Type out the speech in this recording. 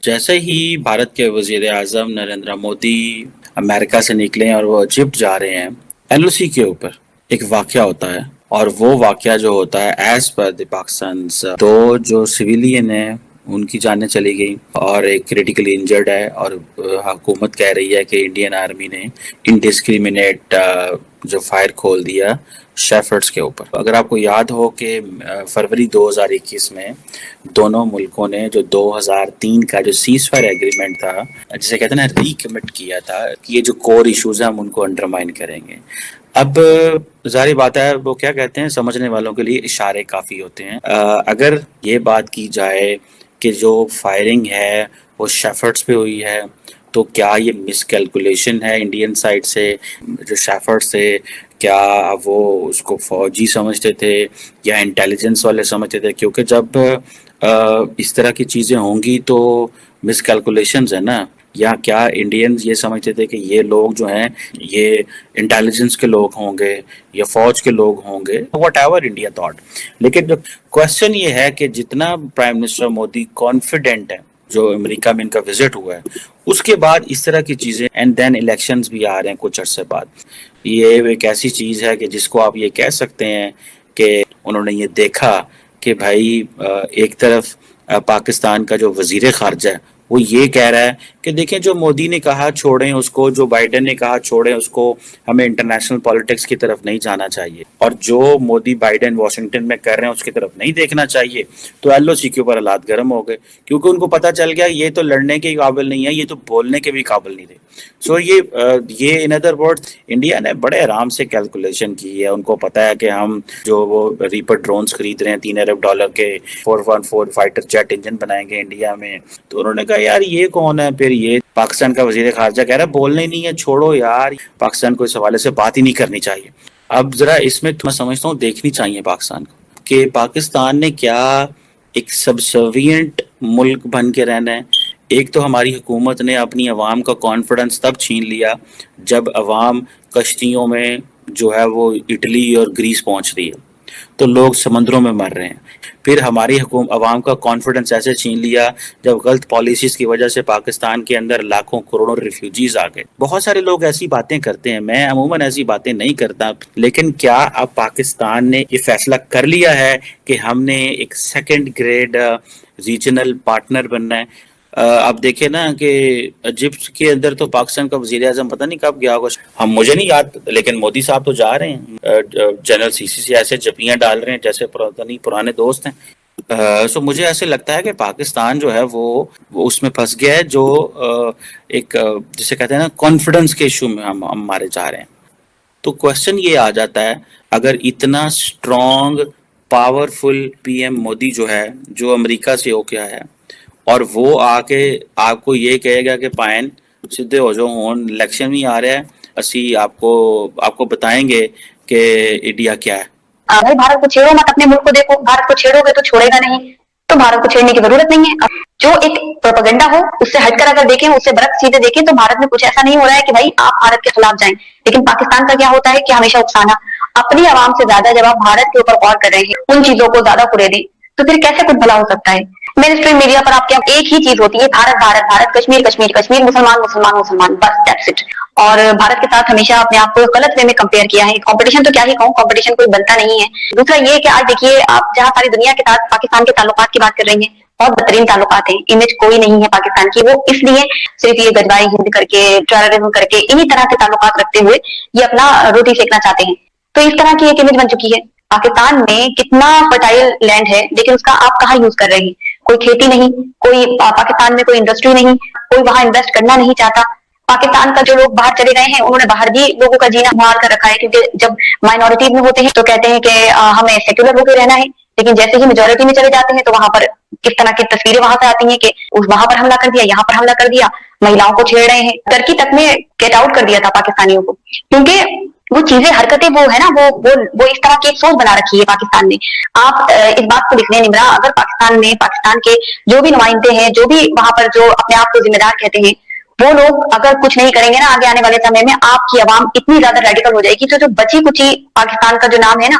جیسے ہی بھارت کے وزیر اعظم نریندر مودی امریکہ سے نکلے اور وہ ایجپٹ جا رہے ہیں، ایل او سی کے اوپر ایک واقعہ ہوتا ہے، اور وہ واقعہ جو ہوتا ہے ایز پر دی پاکستان، دو جو سویلین ہیں ان کی جانیں چلی گئی اور ایک کریٹیکلی انجرڈ ہے، اور حکومت کہہ رہی ہے کہ انڈین آرمی نے انڈسکریمنیٹ جو فائر کھول دیا شیفرڈز کے اوپر۔ اگر آپ کو یاد ہو کہ فروری 2021 میں دونوں ملکوں نے جو 2003 کا جو سیز فائر ایگریمنٹ تھا، جسے کہتے ہیں نا ریکمٹ کیا تھا کہ یہ جو کور ایشوز ہیں ہم ان کو انڈرمائن کریں گے۔ اب ظاہر بات ہے وہ کیا کہتے ہیں، سمجھنے والوں کے لیے اشارے کافی ہوتے ہیں۔ اگر یہ بات کی جائے کہ جو فائرنگ ہے وہ شیفرڈز پہ ہوئی ہے، تو کیا یہ مس کیلکولیشن ہے انڈین سائڈ سے؟ جو شیفرڈز تھے کیا وہ اس کو فوجی سمجھتے تھے یا انٹیلیجنس والے سمجھتے تھے؟ کیونکہ جب اس طرح کی چیزیں ہوں گی تو مس کیلکولیشنز ہیں نا، یا کیا انڈینز یہ سمجھتے تھے کہ یہ لوگ جو ہیں یہ انٹیلیجنس کے لوگ ہوں گے یا فوج کے لوگ ہوں گے، واٹ ایور انڈیا تھاٹ۔ لیکن جو کوشچن یہ ہے کہ جتنا پرائم منسٹر مودی کانفیڈنٹ ہے، جو امریکہ میں ان کا وزٹ ہوا ہے، اس کے بعد اس طرح کی چیزیں، اینڈ دین الیکشنز بھی آ رہے ہیں کچھ عرصے بعد، یہ ایک ایسی چیز ہے کہ جس کو آپ یہ کہہ سکتے ہیں کہ انہوں نے یہ دیکھا کہ بھائی ایک طرف پاکستان کا جو وزیر خارجہ ہے وہ یہ کہہ رہا ہے کہ دیکھیں جو مودی نے کہا چھوڑیں اس کو، جو بائیڈن نے کہا چھوڑیں اس کو، ہمیں انٹرنیشنل پالیٹکس کی طرف نہیں جانا چاہیے، اور جو مودی بائیڈن واشنگٹن میں کر رہے ہیں اس کی طرف نہیں دیکھنا چاہیے۔ تو ایل او سی کے اوپر حالات گرم ہو گئے، کیونکہ ان کو پتہ چل گیا یہ تو لڑنے کے قابل نہیں ہے، یہ تو بولنے کے بھی قابل نہیں تھے۔ سو یہ ان ادر ورڈ انڈیا نے بڑے آرام سے کیلکولیشن کی ہے، ان کو پتہ ہے کہ ہم جو وہ ریپر ڈرونز خرید رہے ہیں $3 ارب کے 414 فائٹر جیٹ انجن بنائیں گے انڈیا میں، تو انہوں نے کہا یار یہ کون ہے؟ پھر یہ پاکستان کا وزیر خارجہ کہہ رہا ہے بولنا ہی نہیں ہے، چھوڑو یار، پاکستان کو اس حوالے سے بات ہی نہیں کرنی چاہیے۔ اب ذرا اس میں میں سمجھتا ہوں دیکھنی چاہیے پاکستان کو کہ پاکستان نے کیا ایک سبسروینٹ ملک بن کے رہنا ہے۔ ایک تو ہماری حکومت نے اپنی عوام کا کانفیڈنس تب چھین لیا جب عوام کشتیوں میں جو ہے وہ اٹلی اور گریس پہنچ رہی ہے تو لوگ سمندروں میں مر رہے ہیں۔ پھر ہماری عوام کا کانفیڈنس ایسے چھین لیا جب غلط پالیسیز کی وجہ سے پاکستان کے اندر لاکھوں کروڑوں ریفیوجیز آ گئے۔ بہت سارے لوگ ایسی باتیں کرتے ہیں، میں عموماً ایسی باتیں نہیں کرتا، لیکن کیا اب پاکستان نے یہ فیصلہ کر لیا ہے کہ ہم نے ایک سیکنڈ گریڈ ریجنل پارٹنر بننا ہے؟ آپ دیکھیں نا کہ ایجپٹ کے اندر تو پاکستان کا وزیر اعظم پتہ نہیں کب گیا ہوگا، مجھے نہیں یاد، لیکن مودی صاحب تو جا رہے ہیں، جنرل سی سی سے ایسے جپیاں ڈال رہے ہیں جیسے پرانے دوست ہیں۔ سو مجھے ایسے لگتا ہے کہ پاکستان جو ہے وہ اس میں پھنس گیا ہے، جو ایک جسے کہتے ہیں نا کانفیڈنس کے ایشو میں ہم مارے جا رہے ہیں۔ تو کوشچن یہ آ جاتا ہے، اگر اتنا strong powerful P M Modi جو ہے، جو امریکہ سے ہو کے آیا ہے، اور وہ آ کے آپ کو یہ کہے گا کہ پائن سیدھے ہو جو ہون الیکشن بھی آ رہا ہے، اسی آپ کو بتائیں گے کہ انڈیا کیا ہے۔ بھائی بھارت کو چھیڑو مت، اپنے ملک کو دیکھو، بھارت کو چھیڑو گے تو چھوڑے گا نہیں، تو بھارت کو چھیڑنے کی ضرورت نہیں ہے۔ جو ایک پروپیگنڈا ہو اس سے ہٹ کر اگر دیکھیں، اس سے برعکس چیزیں دیکھیں، تو بھارت میں کچھ ایسا نہیں ہو رہا ہے کہ بھائی آپ بھارت کے خلاف جائیں، لیکن پاکستان کا کیا ہوتا ہے کہ ہمیشہ اکسانا، اپنی عوام سے زیادہ جب آپ بھارت کے اوپر غور کر رہے ہیں، ان چیزوں کو زیادہ فریدی، تو پھر کیسے کچھ بھلا ہو سکتا ہے؟ مین اسٹریم میڈیا پر آپ کے ایک ہی چیز ہوتی ہے، بھارت بھارت بھارت، کشمیر کشمیر کشمیر، مسلمان مسلمان مسلمان، بس دیٹس اٹ۔ اور بھارت کے ساتھ ہمیشہ اپنے آپ کو غلط وے میں کمپیئر کیا ہے۔ کمپٹیشن تو کیا ہی کہوں، کمپٹیشن کوئی بنتا نہیں ہے۔ دوسرا یہ کہ آج دیکھیے آپ جہاں ساری دنیا کے ساتھ پاکستان کے تعلقات کی بات کر رہی ہیں، بہت بہترین تعلقات ہیں، امیج کوئی نہیں ہے پاکستان کی، وہ اس لیے صرف یہ گجوائی ہند کر کے، ٹیررزم کر کے، انہی طرح کے تعلقات رکھتے ہوئے یہ اپنا روٹی سیکنا چاہتے ہیں۔ تو اس طرح کی ایک امیج بن چکی ہے۔ پاکستان میں کتنا فرٹائل لینڈ ہے، لیکن اس کا آپ کہاں یوز کر رہے ہیں؟ کوئی کھیتی نہیں، کوئی پاکستان میں کوئی انڈسٹری نہیں، کوئی وہاں انویسٹ کرنا نہیں چاہتا۔ پاکستان کا جو لوگ باہر چلے گئے ہیں انہوں نے باہر بھی لوگوں کا جینا مار کر رکھا ہے، کیونکہ جب مائنورٹیز میں ہوتے ہیں تو کہتے ہیں کہ ہمیں سیکولر ہو کے رہنا ہے، لیکن جیسے ہی میجورٹی میں چلے جاتے ہیں تو وہاں پر کس طرح کی تصویریں وہاں سے آتی ہیں کہ وہاں پر حملہ کر دیا، یہاں پر حملہ کر دیا، مہیلاؤں کو چھیڑ رہے ہیں۔ ترکی تک میں گیٹ آؤٹ کر دیا تھا پاکستانیوں کو، کیونکہ وہ چیزیں حرکتیں وہ ہے نا، وہ اس طرح کی ایک سوچ بنا رکھی ہے پاکستان نے۔ آپ اس بات کو لکھ لیں نمرا، اگر پاکستان میں پاکستان کے جو بھی نمائندے ہیں، جو بھی وہاں پر جو اپنے آپ کو ذمہ دار کہتے ہیں، وہ لوگ اگر کچھ نہیں کریں گے نا آگے آنے والے سمے میں، آپ کی عوام اتنی زیادہ ریڈیکل ہو جائے گی، تو جو بچی کچی پاکستان کا جو نام ہے نا،